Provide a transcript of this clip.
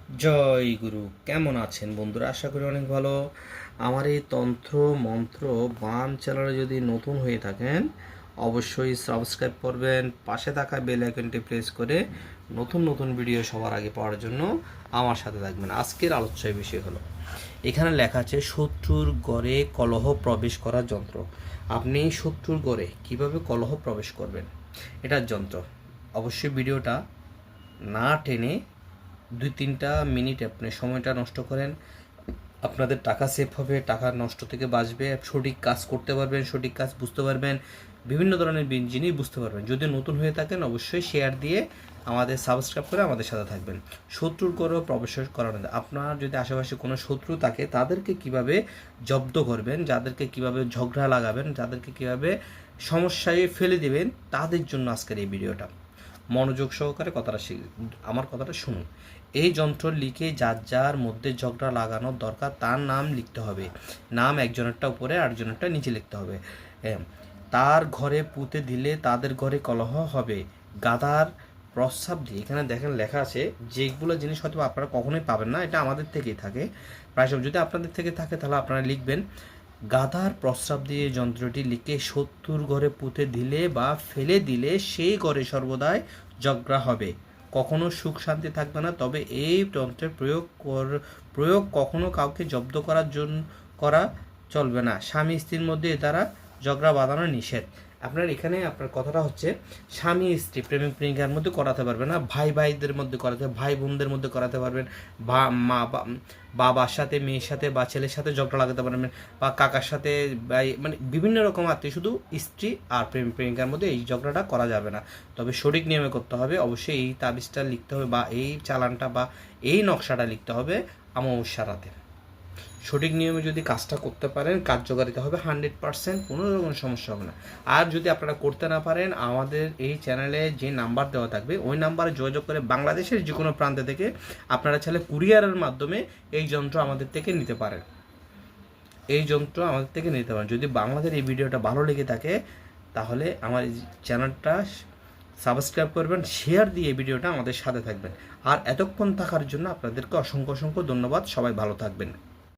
জয় গুরু। কেমন আছেন বন্ধুরা? আশা করি অনেক ভালো। আমার এই তন্ত্র মন্ত্র বাম চ্যানেলে যদি নতুন হয়ে থাকেন অবশ্যই সাবস্ক্রাইব করবেন, পাশে থাকা বেল আইকনটি প্রেস করে নতুন নতুন ভিডিও সবার আগে পাওয়ার জন্য আমার সাথে থাকবেন। আজকের আলোচ্য বিষয় হলো, এখানে লেখা আছে শত্রুর ঘরে কলহ প্রবেশ করার যন্ত্র। আপনি শত্রুর ঘরে কিভাবে কলহ প্রবেশ করবেন, এটার যন্ত্র। অবশ্যই ভিডিওটা না টেনে 2-3টা মিনিট আপনি সময়টা নষ্ট করেন, আপনাদের টাকা সেভ হবে, টাকা নষ্ট থেকে বাঁচবে, সঠিক কাজ করতে পারবেন, সঠিক কাজ বুঝতে পারবেন, বিভিন্ন ধরনের জিনিস বুঝতে পারবেন। যদি নতুন হয়ে থাকেন অবশ্যই শেয়ার দিয়ে আমাদের সাবস্ক্রাইব করে আমাদের সাথে থাকবেন। শত্রুর করেও প্রবেশ করানো যায়। আপনার যদি আশেপাশে কোনো শত্রু থাকে তাদেরকে কিভাবে জব্দ করবেন, যাদেরকে কিভাবে ঝগড়া লাগাবেন, যাদেরকে কিভাবে সমস্যায় ফেলে দেবেন, তাদের জন্য আজকের এই ভিডিওটা। মনোযোগ সহকারে আমার কথাটা শুনুন। এই যন্ত্র লিখে যার যার মধ্যে ঝগড়া লাগানোর দরকার তার নাম লিখতে হবে। নাম একজনেরটা উপরে আরেকজনেরটা নিচে লিখতে হবে। তার ঘরে পুঁতে দিলে তাদের ঘরে কলহ হবে। গাধার প্রস্রাব দিয়ে, এখানে দেখেন লেখা আছে, যেগুলো জিনিস হয়তো আপনারা কখনোই পাবেন না, এটা আমাদের থেকেই থাকে প্রায় সব। যদি আপনাদের থেকে থাকে তাহলে আপনারা লিখবেন, গাধার প্রস্রাব দিয়ে যন্ত্রটি লিখে শত্রুর ঘরে পুঁতে দিলে বা ফেলে দিলে সেই ঘরে সর্বদাই ঝগড়া হবে, কখনো সুখ শান্তি থাকবে না। তবে এই যন্ত্রের প্রয়োগ কখনো কাউকে জব্দ করার জন্য করা চলবে না। স্বামী স্ত্রীর মধ্যে এ দ্বারা ঝগড়া বাঁধানো নিষেধ। আপনার এখানে আপনার কথাটা হচ্ছে, স্বামী স্ত্রী প্রেমিক প্রেমিকার মধ্যে করাতে পারবে না, ভাই ভাইদের মধ্যে করাতে, ভাই বোনদের মধ্যে করাতে পারবেন, বা মা বাবার সাথে মেয়ের সাথে বা ছেলের সাথে ঝগড়া লাগাতে পারবেন, বা কাকার সাথে, মানে বিভিন্ন রকম আত্মীয়। শুধু স্ত্রী আর প্রেমিক প্রেমিকার মধ্যে এই ঝগড়াটা করা যাবে না। তবে সঠিক নিয়মে করতে হবে। অবশ্যই এই তাবিজটা লিখতে হবে বা এই চালানটা বা এই নকশাটা লিখতে হবে অমাবস্যা রাতে। সঠিক নিয়মে যদি কাজটা করতে পারেন, কার্যকারিতা হবে 100%, কোনো রকম সমস্যা হবে না। আর যদি আপনারা করতে না পারেন, আমাদের এই চ্যানেলে যে নাম্বার দেওয়া থাকবে ওই নাম্বারে যোগাযোগ করে বাংলাদেশের যে কোনো প্রান্ত থেকে আপনারা চাইলে কুরিয়ারের মাধ্যমে এই যন্ত্র আমাদের থেকে নিতে পারেন। যদি বাংলাদেশের এই ভিডিওটা ভালো লেগে থাকে তাহলে আমার এই চ্যানেলটা সাবস্ক্রাইব করবেন, শেয়ার দিয়ে এই ভিডিওটা আমাদের সাথে থাকবেন। আর এতক্ষণ থাকার জন্য আপনাদেরকে অসংখ্য অসংখ্য ধন্যবাদ। সবাই ভালো থাকবেন।